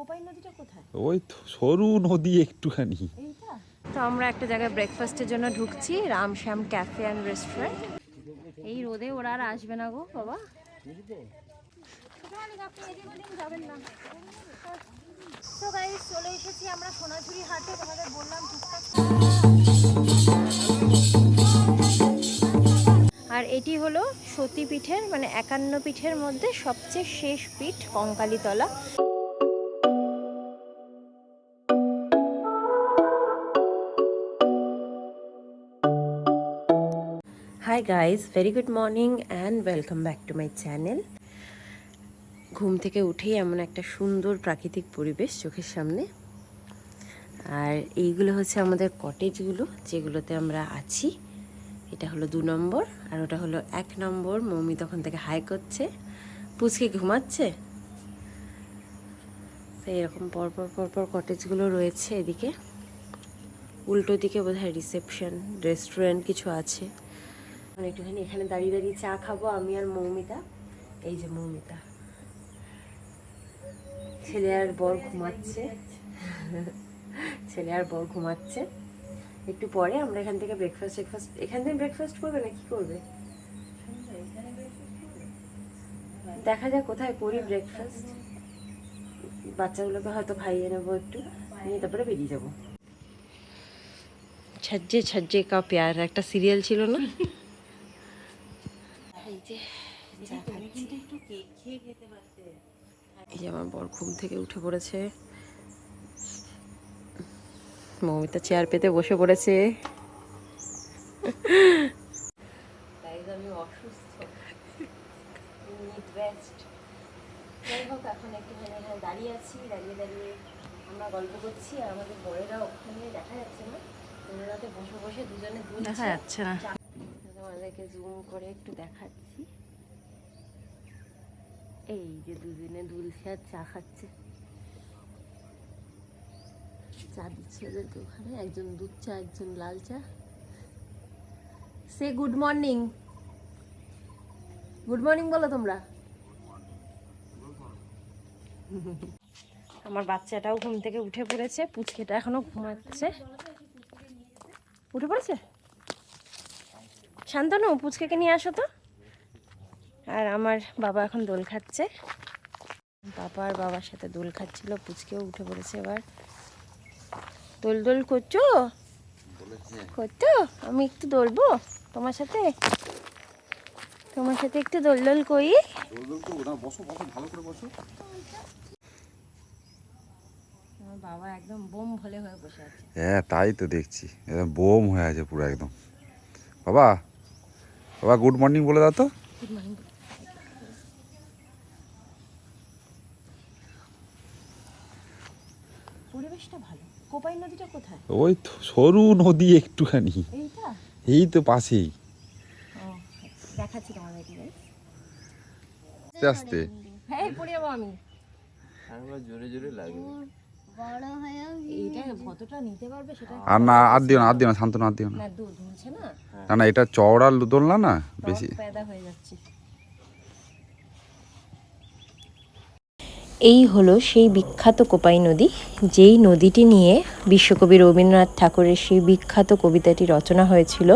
কোপাই নদীটা কোথায়? ওই তো সরু নদী একটুখানি। এইটা তো আমরা একটা জায়গায় ব্রেকফাস্টের জন্য ঢুকছি, রামশ্যাম ক্যাফে অ্যান্ড রেস্টুরেন্ট। এই রোদে ওরা আর আসবে না গো বাবা। যাবেন না। তো গাইস চলে এসেছি আমরা সোনাঝুরি হাটে, তোমাদের বললাম টুকটাক। আর এটি হলো সতীপীঠের মানে 51 পীঠের মধ্যে সবচেয়ে শেষ পীঠ Kankalitala. Hi guys, very good morning and welcome back to my channel. ঘুম থেকে উঠেই এমন একটা সুন্দর প্রাকৃতিক পরিবেশ চোখের সামনে। আর এইগুলো হচ্ছে আমাদের কটেজগুলো যেগুলোতে আমরা আছি। এটা হলো 2 নম্বর আর ওটা হলো 1 নম্বর। মৌমি তখন থেকে হাই করছে, পুচকে ঘুমাচ্ছে। তো এরকম পরপর পরপর কটেজগুলো রয়েছে। এদিকে উল্টো দিকে বোধহয় রিসেপশন রেস্টুরেন্ট কিছু আছে। একটুখানি এখানে দাঁড়িয়ে দাঁড়িয়ে চা খাবো আমি আর মৌমিতা। এই যে মৌমিতা, ছেলে আর বর ঘুমাচ্ছে। ছেলে আর বর ঘুমাচ্ছে। একটু পরে আমরা এখান থেকে ব্রেকফাস্ট এখান থেকে ব্রেকফাস্ট করবে না কি করবে দেখা যাক কোথায় করি ব্রেকফাস্ট। বাচ্চাগুলোকে হয়তো খাইয়ে নেবো একটু, নিয়ে তারপরে বেরিয়ে যাবো। ছজ্জে ছজ্জে কা প্যার একটা সিরিয়াল ছিল না? এই যে এই যে আমার বর ঘুম থেকে উঠে পড়েছে। মৌমিতা চেয়ার পেতে বসে পড়েছে। আমি অসুস্থ, যাই হোক এখন একটুখানি এখানে দাঁড়িয়ে আছি। দাঁড়িয়ে দাঁড়িয়ে আমরা গল্প করছি আর আমাদের বড়েরা ওখানে দেখা যাচ্ছে না। ওনারাতে বসে বসে দুজনে দেখা যাচ্ছে না। আমাদেরকে জুম করে একটু দেখাচ্ছি। এই যে দুজনে দুলছে আর চা খাচ্ছে। চা দিচ্ছে ওদেরকে ওখানে, একজন দুধ চা একজন লাল চা। সে গুড মর্নিং, গুড মর্নিং বলো তোমরা। আমার বাচ্চাটাও ঘুম থেকে উঠে পড়েছে, পুচকেটা এখনো ঘুমাচ্ছে। উঠে পড়েছে শান্তনু, পুচকেকে নিয়ে আসো তো। আর আমার বাবা এখন দোল খাচ্ছে। বাবা আর বাবার সাথে দোল খাচ্ছিল, পুচকেও উঠে পড়েছে এবার। দোল দোল করছো করছো? আমি একটু দোলবো তোমার সাথে, তোমার সাথে একটু দোল দোল করি। আমার বাবা একদম বোম ভলে হয়ে বসে আছে। হ্যাঁ তাই তো দেখছি, একদম বোম হয়ে আছে পুরো একদম। বাবা বাবা গুড মর্নিং বলে দাও তো। Good morning. পরিবেশটা ভালো। কোপাই নদীটা কোথায়? ওই তো সরু নদী একটুখানি, এইটা এই তো পাশেই। দেখাচ্ছি তোমাদেরকে আস্তে আস্তে। হ্যাঁ পড়ে যাবো আমি। জোরে জোরে লাগে। বড় হয়ে এইটা কতটা নিতে পারবে সেটা। আর না আর দিও না, আর দিও না, শান্ত না, আর দিও না। না দুধ হচ্ছে না, না না এটা চওড়া দোলনা না বেশি। পেদা হয়ে যাচ্ছে। এই হলো সেই বিখ্যাত কোপাই নদী, যেই নদীটি নিয়ে বিশ্বকবি রবীন্দ্রনাথ ঠাকুরের সেই বিখ্যাত কবিতাটি রচনা হয়েছিল।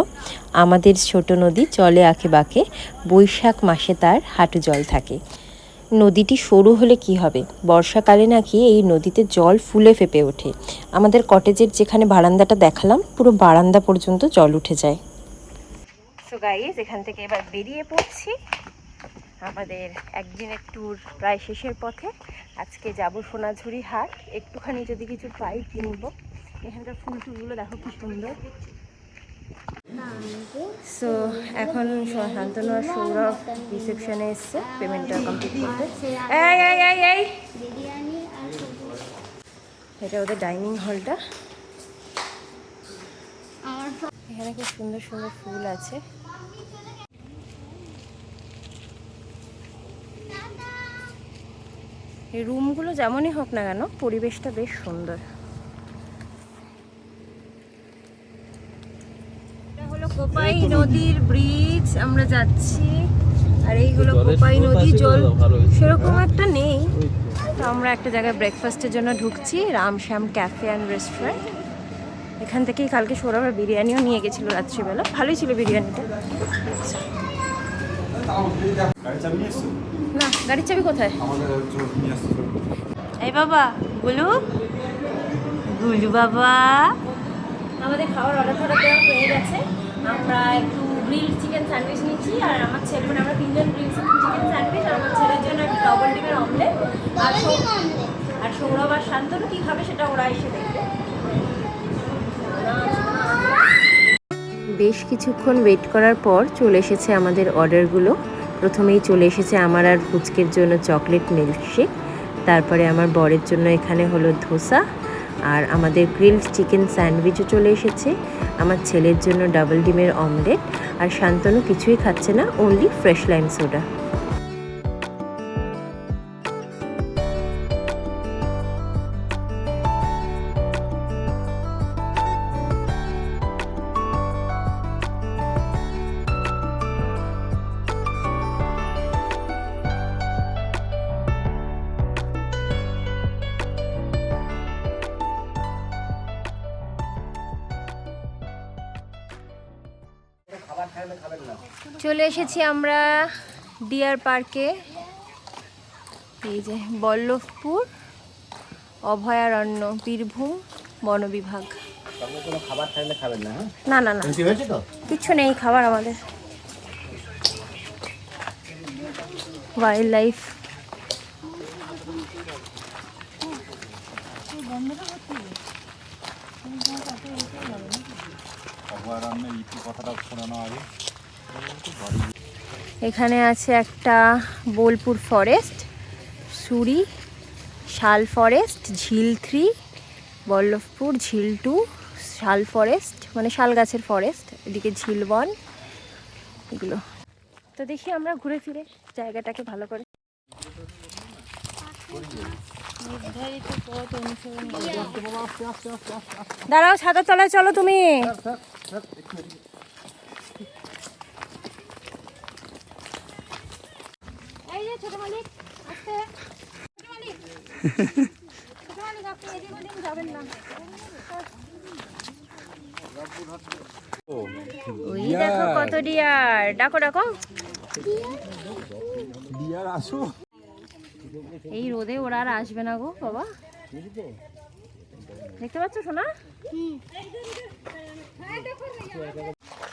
আমাদের ছোট নদী চলে আঁকে বাঁকে, বৈশাখ মাসে তার হাঁটু জল থাকে। নদীটি সরু হলে কি হবে, বর্ষাকালে নাকি এই নদীতে জল ফুলে ফেপে ওঠে। আমাদের কটেজের যেখানে বারান্দাটা দেখালাম, পুরো বারান্দা পর্যন্ত জল উঠে যায়। সো গাইস এখান থেকে এবার বেরিয়ে পড়ছি। আমাদের একদিনের ট্যুর প্রায় শেষের পথে। আজকে যাব সোনাঝুরি হাট, একটুখানি যদি কিছু পাই কিনবো। এখানকার ফুল টুলগুলো দেখো কি সুন্দর। সো এখন শান্তনু আর সৌরভ রিসেপশনে এসছে পেমেন্টটা কমপ্লিট করতে। এই এটা ওদের ডাইনিং হলটা। এখানে খুব সুন্দর সুন্দর ফুল আছে। এই রুমগুলো যেমনই হোক না কেন পরিবেশটা বেশ সুন্দর। এটা হলো কোপাই নদীর ব্রিজ, আমরা যাচ্ছি। আর এইগুলো কোপাই নদী, জল সেরকম একটা নেই তো আমরা একটা জায়গায় ব্রেকফাস্টের জন্য ঢুকছি, রামশ্যাম ক্যাফে অ্যান্ড রেস্টুরেন্ট। এখান থেকেই কালকে সৌরভ বিরিয়ানিও নিয়ে গেছিলো রাত্রিবেলা, ভালোই ছিল বিরিয়ানিটা। না, গাড়ির চাবি কোথায়? এই বাবা, গুলু গুলু বাবা, আমাদের খাবার অর্ডার দেওয়া হয়ে গেছে। আমরা একটু গ্রিল চিকেন স্যান্ডউইচ নিচ্ছি, আর আমার ছেলে, মানে আমরা 3 জন গ্রিল চিকেন স্যান্ডউইচ, আর আমার ছেলের জন্য একটা ডবল ডিমের অমলেট। আর সৌরভ আর শান্তনু কি খাবে সেটা ওরা এসে দেখবে। বেশ কিছুক্ষণ ওয়েট করার পর চলে এসেছে আমাদের অর্ডারগুলো। প্রথমেই চলে এসেছে আমার আর পুচকের জন্য চকলেট মিল্কশেক, তারপরে আমার বরের জন্য এখানে হলো ধোসা, আর আমাদের গ্রিলড চিকেন স্যান্ডউইচও চলে এসেছে। আমার ছেলের জন্য ডাবল ডিমের অমলেট, আর শান্তনু কিছুই খাচ্ছে না, অনলি ফ্রেশ লাইম সোডা। চলে এসেছি আমরা ডিয়ার পার্কে, এই যে বল্লভপুর অভয়ারণ্য, বীরভূম বন বিভাগ। না না না, কিছু নেই খাবার আমাদের। ওয়াইল্ড লাইফ এখানে আছে একটা বোলপুর ফরেস্ট, সুরি, শাল ফরেস্ট, ঝিল 3, বল্লভপুর ঝিল 2, শাল ফরেস্ট মানে শাল গাছের ফরেস্ট, এদিকে ঝিল 1, এগুলো। তো দেখি আমরা ঘুরে ফিরে জায়গাটাকে ভালো করে। দাঁড়াও, ছাতার তলায় চলো তুমি। এই যে ছোট মালিক, আস্তে ছোট মালিক, ছোট মালিক আপনি এদিক ওদিক যাবেন না। ওই দেখো কত ডিয়ার, ডাকো ডাকো ডিয়ার, আসো। এই রোদে ওরা আর আসবে না গো বাবা, দেখতে পাচ্ছ সোনা?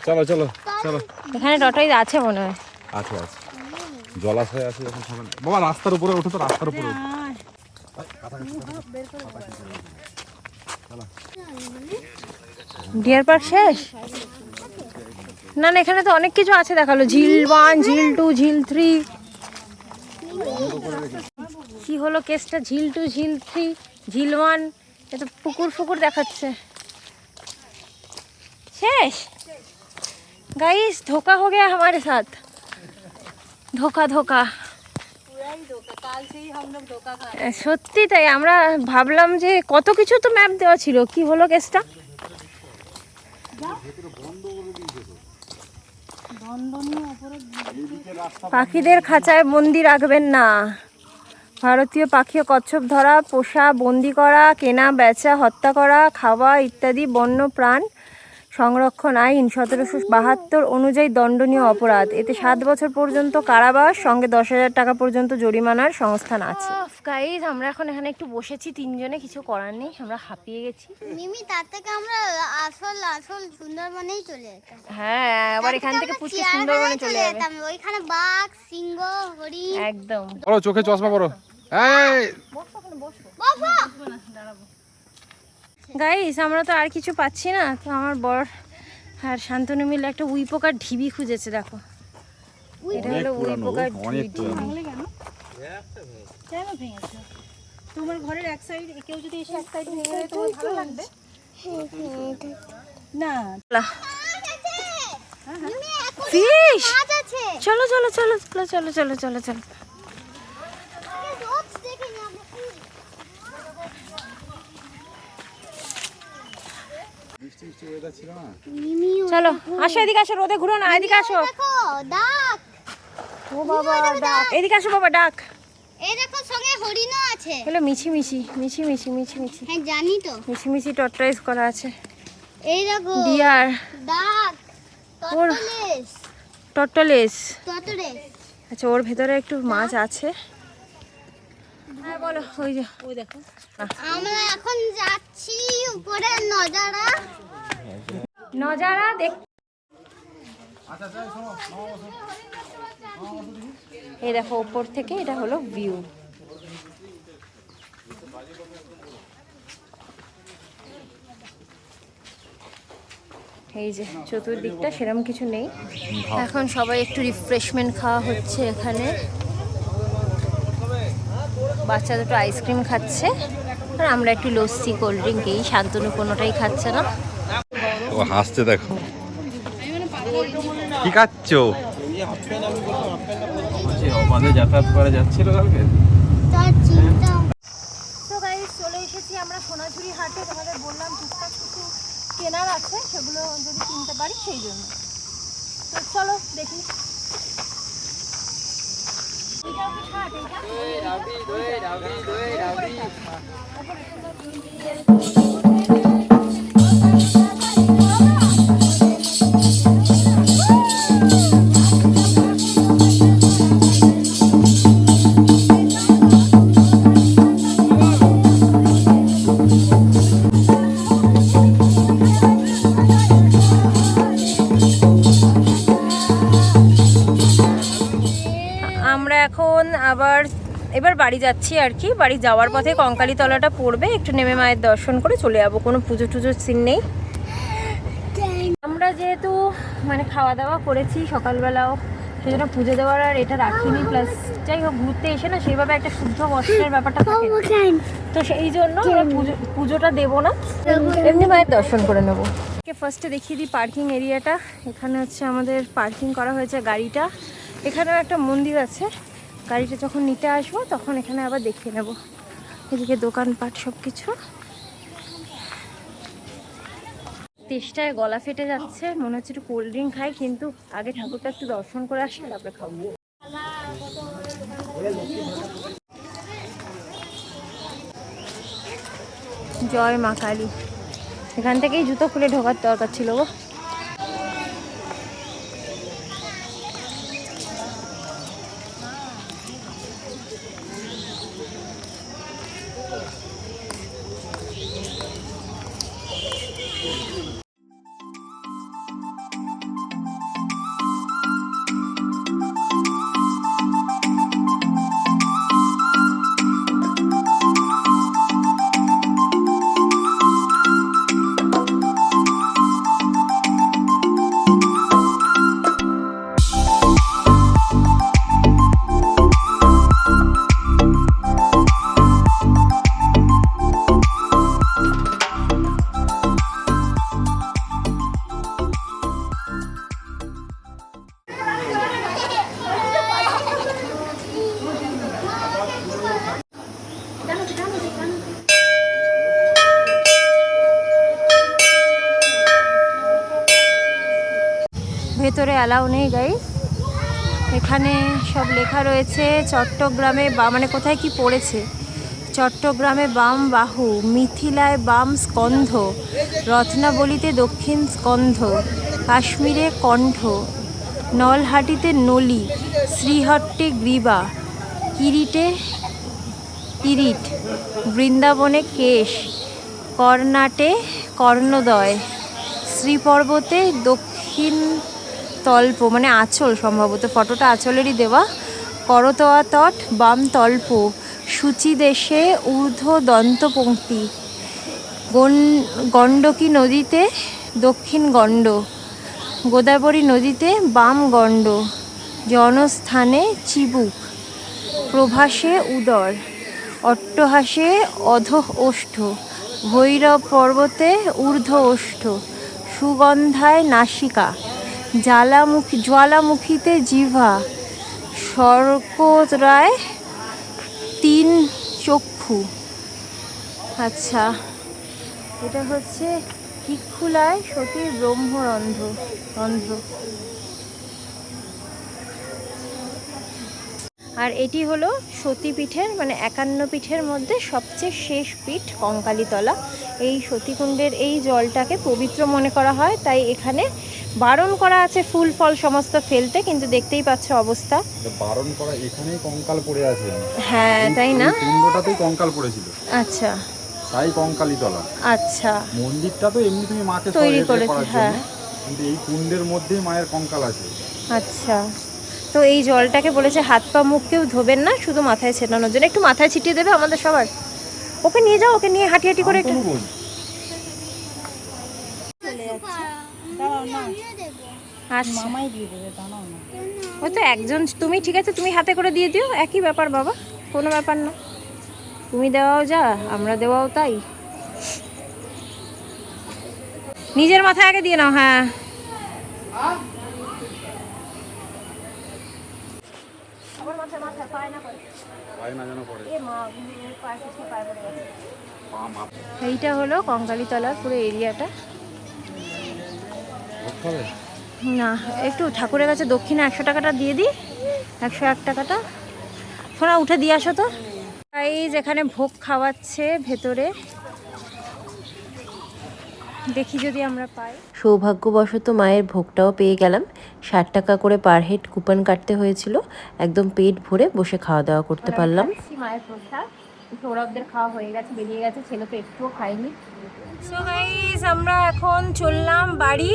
চলো চলো চলো, এখানে টটাই আছে মনে হয়। আছে আছে, জলাশয় আছে যখন খাবেন। বাবা রাস্তার উপরে ওঠো তো, রাস্তার উপরে ডিয়ার পার্ক শেষ? না না, এখানে তো অনেক কিছু আছে দেখালো, ঝিল 1, ঝিল 2, ঝিল 3। কি হলো কেসটা? ঝিল 2, ঝিল 3, ঝিল 1, এ তো পুকুর ফুকুর দেখাচ্ছে। শেষ गाइस, धोखा हो गया हमारे साथ, धोखा धोखा। সত্যি তাই, আমরা ভাবলাম যে কত কিছু তো ম্যাপ দেওয়া ছিল, কি হলো কেসটা? পাখিদের খাঁচায় বন্দি রাখবেন না। ভারতীয় পাখি ও কচ্ছপ ধরা, পোষা, বন্দি করা, কেনা, বেচা, হত্যা করা, খাওয়া ইত্যাদি বন্য প্রাণ সংরক্ষণ আইন 1772 অনুযায়ী দণ্ডনীয় অপরাধ। এতে 7 বছর পর্যন্ত কারাবাস, সঙ্গে 10,000 টাকা পর্যন্ত জরিমানার সংস্থান আছে। গাইস, আমরা এখন এখানে একটু বসেছি তিনজনে, কিছু করার নেই, আমরা হাঁপিয়ে গেছি। মিমি, তার থেকে আমরা আসল সুন্দরবনেই চলে যেতাম। হ্যাঁ, আবার এখান থেকে পুচকে সুন্দরবনে চলে যেতাম, ওইখানে বাঘ, সিংহ, হরিণ। একদম। পরো, চোখে চশমা পরো। এই গাইস, আমরা তো আর কিছু পাচ্ছি না, তো আমার বর আর শান্তনু মিলে একটা উই পোকার ঢিবি খুঁজেছে। দেখো, এটা হলো উই পোকার ঢিবি। কেন ভেঙেছে? তোমার ঘরের এক সাইড, কেউ যদি এসে এক সাইড ভেঙে দেয় তোমার ভালো লাগবে না? ফিশ, চলো চলো চলো চলো চলো চলো চলো চলো। চলো আসো, এদিকে আসো, রোদে ঘুরো না, এদিকে আসো। ও বাবা, ডাক, এদিকে আসো বাবা, ডাক। এই দেখো, সঙ্গে হরিণও আছে। আছে। এগুলো মিছিমিছি মিছিমিছি মিছিমিছি হ্যাঁ জানি তো। মিছিমিছি টর্টরাইজ করা আছে। এই দেখো ডিয়ার, ডাক, টর্টলেস, টর্টলেস। টর্টলেস। আচ্ছা, ওর ভেতরে একটু মাছ আছে। হ্যাঁ বলো, ওই যে ওই দেখো। আমরা এখন যাচ্ছি উপরে নজারা। নজারা দেখ। এই দেখো উপর থেকে এটা হলো ভিউ। এই যে চতুর্দিকটা সেরকম কিছু নেই। এখন সবাই একটু রিফ্রেশমেন্ট খাওয়া হচ্ছে এখানে। বাচ্চা দুটো আইসক্রিম খাচ্ছে আর আমরা একটু লস্যি কোল্ড ড্রিঙ্ক, এই শান্তনু কোনোটাই খাচ্ছে না। ও হাসছে দেখো। কি খাচ্ছ? আমাদের যাতায়াত করে যাচ্ছিল কালকে। তার চিন্তা। তো গাইস, চলে এসেছি আমরা সোনাঝুরি হাটে। তোমাদের বললাম টুকটাক কিছু কেনার আছে, সেগুলো যদি কিনতে পারি সেই জন্য। তো চলো দেখি। এইটাও কি হাট? আমরা এখন এবার বাড়ি যাচ্ছি আর কি। বাড়ি যাওয়ার পথে কঙ্কালীতলাটা পড়বে, একটু নেমে মায়ের দর্শন করে চলে যাবো। কোনো পুজো টুজোর সিন নেই। আমরা যেহেতু মানে খাওয়া দাওয়া করেছি সকালবেলাও, সেই জন্য পুজো দেওয়ার আর এটা রাখিনি। প্লাস যাই হোক, ঘুরতে এসে না সেইভাবে একটা শুদ্ধ বস্ত্রের ব্যাপারটা থাকে, তো সেই জন্য আমরা পুজোটা দেবো না, এমনি মায়ের দর্শন করে নেবো। ফার্স্টে দেখিয়ে দিই পার্কিং এরিয়াটা। এখানে হচ্ছে আমাদের পার্কিং করা হয়েছে গাড়িটা। এখানেও একটা মন্দির আছে। গাড়িটা যখন নিতে আসবো তখন এখানে আবার দেখিয়ে নেব। এদিকে দোকানপাট সব কিছু। তেষ্টায় গলা ফেটে যাচ্ছে, মনে হচ্ছে একটু কোল্ড ড্রিঙ্ক খাই, কিন্তু আগে ঠাকুরটা একটু দর্শন করে আসি, তারপরে খাবো। জয় মা কালী। এখান থেকেই জুতো খুলে ঢোকার দরকার ছিল গো। ভেতরে অ্যালাউ নেই গাইস। এখানে সব লেখা রয়েছে চট্টগ্রামে মানে কোথায় কি পড়েছে। চট্টগ্রামে বাম বাহু, মিথিলায় বাম স্কন্ধ, রত্নাবলীতে দক্ষিণ স্কন্ধ, কাশ্মীরে কণ্ঠ, নলহাটিতে নলি, শ্রীহট্টে গ্রীবা, কিরিটে কিরিট, বৃন্দাবনে কেশ, কর্ণাটে কর্ণদয়, শ্রীপর্বতে দক্ষিণ তল্প মানে আঁচল, সম্ভবত ফটোটা আঁচলেরই দেওয়া, করতোয়া তট বাম তল্প, সূচি দেশে ঊর্ধ্ব দন্তপঙ্ক্তি, গণ্ডকী নদীতে দক্ষিণ গণ্ড, গোদাবরী নদীতে বাম গণ্ড, জনস্থানে চিবুক, প্রভাসে উদর, অট্টহাসে অধ ওষ্ঠ, ভৈরব পর্বতে ঊর্ধ্ব ওষ্ঠ, সুগন্ধায় নাসিকা, জ্বালামুখীতে জিহ্বা, শর্করায় তিন চক্ষু। আচ্ছা, এটা হচ্ছে ইক্ষুলায় সতীর ব্রহ্মরন্ধ্র। আর এটি হলো সতীপীঠের মানে 51 পীঠের মধ্যে সবচেয়ে শেষ পীঠ কঙ্কালীতলা। এই সতীকুণ্ডের এই জলটাকে পবিত্র মনে করা হয়, তাই এখানে বারণ করা আছে ফুল ফল সমস্ত ফেলতে, কিন্তু দেখতেই পাচ্ছ অবস্থা। বারণ করা, এখানেই কঙ্কাল পড়ে আছে। হ্যাঁ তাই না? কুণ্ডটাতেই কঙ্কাল পড়েছিল, আচ্ছা তাই কঙ্কালীতলা। আচ্ছা, মন্দিরটা তো এমনি তুমি মাকে তৈরি করেছে, হ্যাঁ। কিন্তু এই কুণ্ডের মধ্যেই মায়ের কঙ্কাল আছে। আচ্ছা, তো এই জলটাকে বলেছে হাত পা মুখ কেউ ধোবেন না, শুধু মাথায় ছেটানোর জন্য। একটু মাথায় ছিটিয়ে দেবে আমাদের সবার। ওকে নিয়ে যাও, ওকে নিয়ে হাঁটি হাঁটি করে একটু। আচ্ছা মামাই দিয়ে দেবে, দাঁড়াও না। ও তো একজন, তুমি ঠিক আছে, তুমি হাতে করে দিয়ে দিও, একই ব্যাপার বাবা, কোনো ব্যাপার না। তুমি দেওয়াও যা, আমরা দেওয়াও তাই। নিজের মাথায় আগে দিয়ে নাও। হ্যাঁ এইটা হলো কঙ্কালীতলার পুরো এরিয়াটা। না, একটু ঠাকুরের কাছে দক্ষিণে 100 টাকাটা দিয়ে দিই, 101 টাকাটা। শোনা, উঠে দিয়ে আসো তো। এই যেখানে ভোগ খাওয়াচ্ছে ভেতরে, দেখি যদি আমরা পাই। সৌভাগ্যবশত মায়ের ভোগটাও পেয়ে গেলাম। 60 টাকা করে পার হেড কুপন কাটতে হয়েছিল। একদম পেট ভরে বসে খাওয়া দাওয়া করতে পারলাম। মায়ের প্রসাদ সৌরভদের খাওয়া হয়ে গেছে, বেরিয়ে গেছে, ছেলে তো একটুও খায়নি। সো গাইস, আমরা এখন চললাম বাড়ি।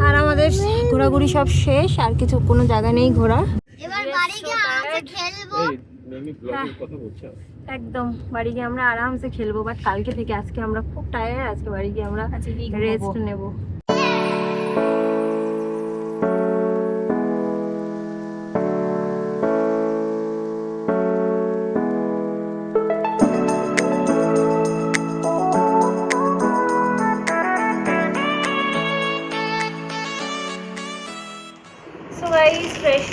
আর আমাদের ঘোরাঘুরি সব শেষ, আর কিছু কোনো জায়গা নেই ঘোরা। এবার বাড়ি গিয়ে আরামসে খেলবো। একদম বাড়ি গিয়ে আমরা আরামসে খেলবো। বাট কালকে থেকে, আজকে আমরা খুব টায়ার্ড, আজকে বাড়ি গিয়ে আমরা রেস্ট নেব।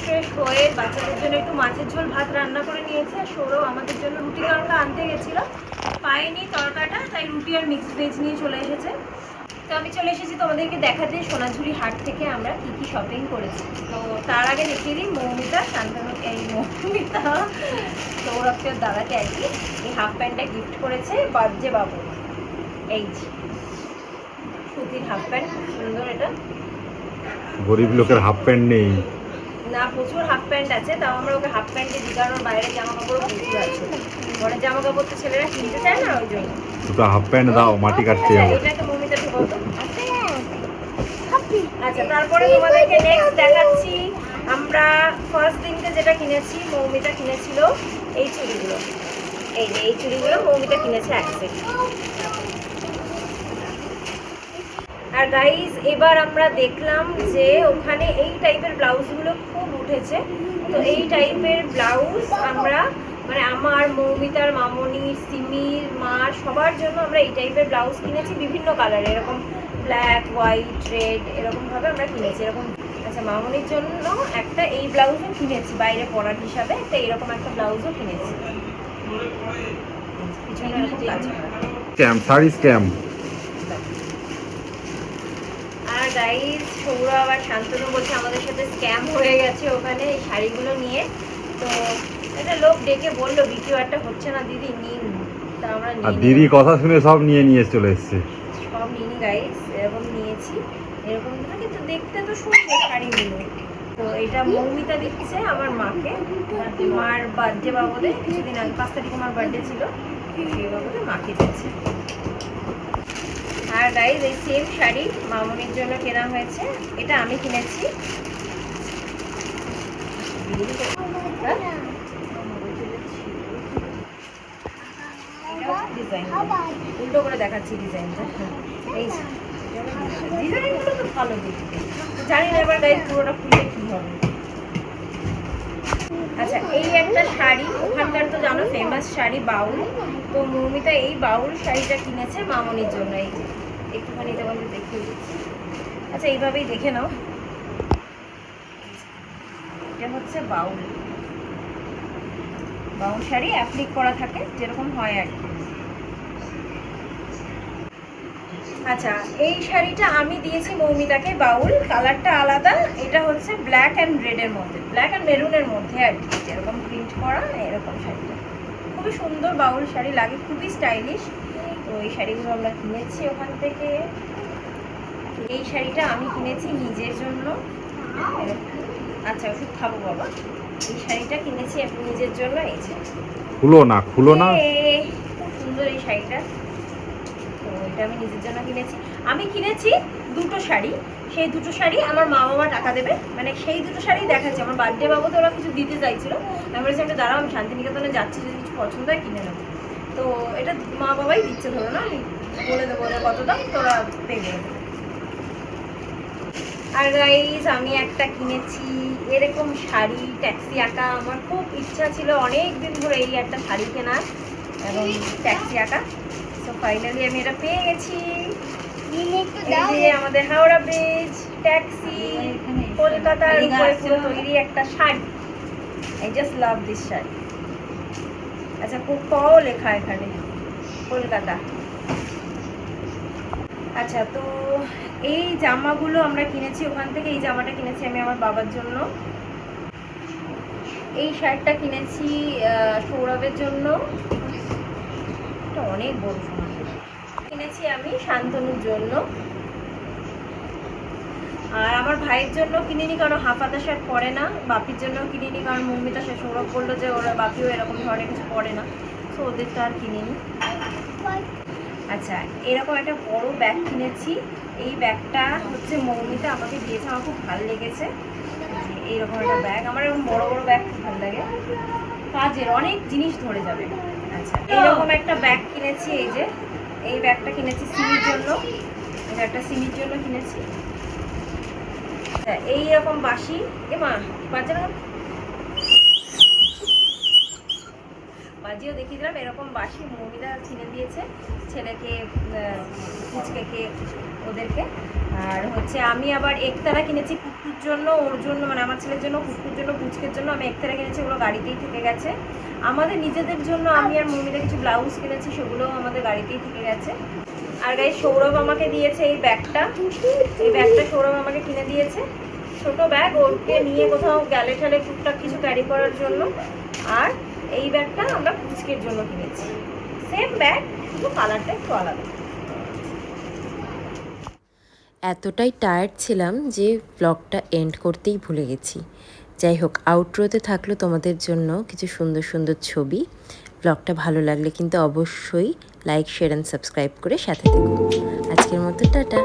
ফ্রেশ হয়ে বাচ্চাদের জন্য একটু মাছের ঝোল ভাত রান্না করে নিয়েছে। আর সৌরভ আমাদের জন্য রুটি তড়কা আনতে গেছিল, পাইনি তড়কাটা, তাই রুটি আর মিক্সড ভেজ নিয়ে চলে এসেছে। তো আমি চলে এসেছি তোমাদেরকে দেখাতে সোনাঝুরি হাট থেকে আমরা কি কি শপিং করেছি। তো তার আগে দেখিয়ে দিই মৌমিতা, শান্তনু, এই মৌমিতা সৌরভের দাদাকে আর কি এই হাফ প্যান্টটা গিফট করেছে বার্থডে বাবু। এই সুতির হাফ প্যান্ট, খুব সুন্দর। এটা গরিব লোকের হাফ প্যান্ট নেই না, প্রচুর হাফ প্যান্ট আছে, তাও আমরা ওকে হাফ প্যান্টে দিই, কারণ বাইরে জামা কাপড় প্রচুর আছে। ঘরের জামা কাপড় তো ছেলেরা কিনতে চায় না, ওই জন্য দুটো হাফ প্যান্ট দাও, মাটি কাটতে যাবো। এটাকে মমিটা ঢোকাও তো। আচ্ছা, তারপরে তোমাদেরকে নেক্সট দেখাচ্ছি আমরা ফার্স্ট দিনকে যেটা কিনেছি। মৌমিতা কিনেছিল এই চুড়িগুলো, এই যে এই চুড়িগুলো মৌমিতা কিনেছে এক সেট। আর গাইজ, এবার আমরা দেখলাম যে ওখানে এই টাইপের ব্লাউজগুলো খুব উঠেছে। তো এই টাইপের ব্লাউজ আমরা মানে আমার, মৌমিতার, মামনির, সিমির, মার সবার জন্য আমরা এই টাইপের ব্লাউজ কিনেছি বিভিন্ন কালারে, এরকম ব্ল্যাক, হোয়াইট, রেড, এরকমভাবে আমরা কিনেছি এরকম। আচ্ছা, মামনির জন্য একটা এই ব্লাউজও কিনেছি বাইরে পরার হিসাবে, একটা এরকম একটা ব্লাউজও কিনেছি। পিছনে এরকম কাজ করা। Scam, sari scam. আর গাইজ, সৌরভ আর শান্তনু বলছে আমাদের সাথে স্ক্যাম হয়ে গেছে ওখানে এই শাড়িগুলো নিয়ে। তো একটা লোক ডেকে বললো বিক্রি একটা হচ্ছে না দিদি, নিন। তা আমরা আর দিদি কথা শুনে সব নিয়ে চলে এসছে। সব নিন গাইজ, এরকম নিয়েছি, এরকম কিন্তু দেখতে তো সুন্দর শাড়িগুলো। তো এটা মৌমিতা দিচ্ছে আমার মাকে, মার বার্থডে বাবদে, কিছুদিন আগে 5 তারিখে আমার বার্থডে ছিল, সেই বাবদে মাকে দিচ্ছে। আর গাইজ, এই সেম শাড়ি মামনির জন্য কেনা হয়েছে, এটা আমি কিনেছি। উল্টো করে দেখাচ্ছি ডিজাইনটা। এই ডিজাইনগুলো তো ভালো দেখতে, জানি না এবার গাইজ পুরোটা খুলে কি হবে। আচ্ছা, এই একটা শাড়ি ওখানকার তো জানো ফেমাস শাড়ি বাউল। তো মৌমিতা এই বাউল শাড়িটা কিনেছে মামনির জন্য। এই যে একটুখানি তোমাদের দেখিয়ে দিচ্ছি। আচ্ছা, এইভাবেই দেখে নাও। এটা হচ্ছে বাউল, বাউল শাড়ি অ্যাপ্লিক করা থাকে যেরকম হয় আর কি। আচ্ছা, এই শাড়িটা আমি দিয়েছি মৌমিতাকে, বাউল, কালারটা আলাদা। এটা হচ্ছে ব্ল্যাক অ্যান্ড রেডের মধ্যে, ব্ল্যাক অ্যান্ড মেরুনের মধ্যে আর কি, এরকম প্রিন্ট করা এরকম শাড়িটা খুবই সুন্দর বাউল শাড়ি লাগে, খুবই স্টাইলিশ। তো এই শাড়িগুলো আমরা কিনেছি ওখান থেকে। এই শাড়িটা আমি কিনেছি নিজের জন্য। আচ্ছা, ওষুধ খাবো বাবা। এই শাড়িটা কিনেছি আমি নিজের জন্য। এই যে খুলো না, খুলো না। খুব সুন্দর এই শাড়িটা। তো এটা আমি নিজের জন্য কিনেছি। আমি কিনেছি দুটো শাড়ি, সেই দুটো শাড়ি আমার মা বাবা টাকা দেবে, মানে সেই দুটো শাড়ি দেখাচ্ছে। আমার বার্থডে বাবুতে ওরা কিছু দিতে চাইছিল, আমি বলেছি আমি দাঁড়াও, আমি শান্তিনিকেতনে যাচ্ছি, যদি কিছু পছন্দ হয় কিনে নেবো। তো এটা মা বাবাই দিচ্ছে, ধরো না, আমি বলে দেবো ওদের কত দাম, তোরা পে করে দেবে। আর গাইস, আমি একটা কিনেছি এরকম শাড়ি, ট্যাক্সি আঁকা। আমার খুব ইচ্ছা ছিল অনেক দিন ধরে এই একটা শাড়ি কেনার এবং ট্যাক্সি আঁকা। তো ফাইনালি আমি এটা পেয়ে গেছি। এই যে আমাদের হাওড়া ব্রিজ, ট্যাক্সি, কলকাতার উপরে পুরো তৈরি একটা sari. I just love this sari. আচ্ছা, খুব কও লেখা এখানে কলকাতা। আচ্ছা, তো এই জামাগুলো আমরা কিনেছি ওখান থেকে। এই জামাটা কিনেছি আমি আমার বাবার জন্য। এই শার্টটা কিনেছি সৌরভের জন্য, এটা অনেক বড় কিনেছি আমি শান্তনুর জন্য। আর আমার ভাইয়ের জন্য কিনিনি, কারণ হাফ হাতা শার্ট পরে না। বাপির জন্য কিনিনি, কারণ মৌমিতা সে সৌরভ বললো যে ওরা বাপিও এরকম ধরনের কিছু পরে না, তো ওদের তো আর কিনিনি। আচ্ছা, এরকম একটা বড় ব্যাগ কিনেছি। এই ব্যাগটা হচ্ছে মৌমিতা আমাকে দিয়েছে, আমার খুব ভালো লেগেছে। এইরকম একটা ব্যাগ, আমার এরকম বড় বড় ব্যাগ খুব ভালো লাগে, কাজের অনেক জিনিস ধরে যাবে। আচ্ছা, এরকম একটা ব্যাগ কিনেছি। এই যে এই ব্যাগটা কিনেছি সিমির জন্য, এটা একটা সিমির জন্য কিনেছি। এইরকম বাঁশি, মা বাজে না, বাজিও দেখিয়ে দিলাম। এরকম বাঁশি মৌমিতা কিনে দিয়েছে ছেলেকে, পুচকেকে, ওদেরকে। আর হচ্ছে আমি আবার একতারা কিনেছি কুকুর জন্য, ওর জন্য, মানে আমার ছেলের জন্য, কুকুর জন্য, পুচকের জন্য আমি একতারা কিনেছি, ওগুলো গাড়িতেই থেকে গেছে। আমাদের নিজেদের জন্য আমি আর মৌমিতা কিছু ব্লাউজ কিনেছি, সেগুলোও আমাদের গাড়িতেই থেকে গেছে। আর গাই, সৌরভ আমাকে দিয়েছে এই ব্যাগটা। এই ব্যাগটা সৌরভ আমাকে কিনে দিয়েছে, ছোট ব্যাগ, ওকে নিয়ে কোথাও গেলে ঠেলে টুকটাক কিছু ক্যারি করার জন্য। আর এই ব্যাগটা আমরা পুচকের জন্য কিনেছি, সেম ব্যাগ, শুধু কালারটা একটু আলাদা। এতটাই টায়ার্ড ছিলাম যে ব্লগটা এন্ড করতেই ভুলে গেছি। যাই হোক, আউটরোতে থাকলো তোমাদের জন্য কিছু সুন্দর সুন্দর ছবি। ব্লগটা ভালো লাগলে কিন্তু অবশ্যই লাইক, শেয়ার অ্যান্ড সাবস্ক্রাইব করে সাথে থেকো। আজকের মতো টাটা।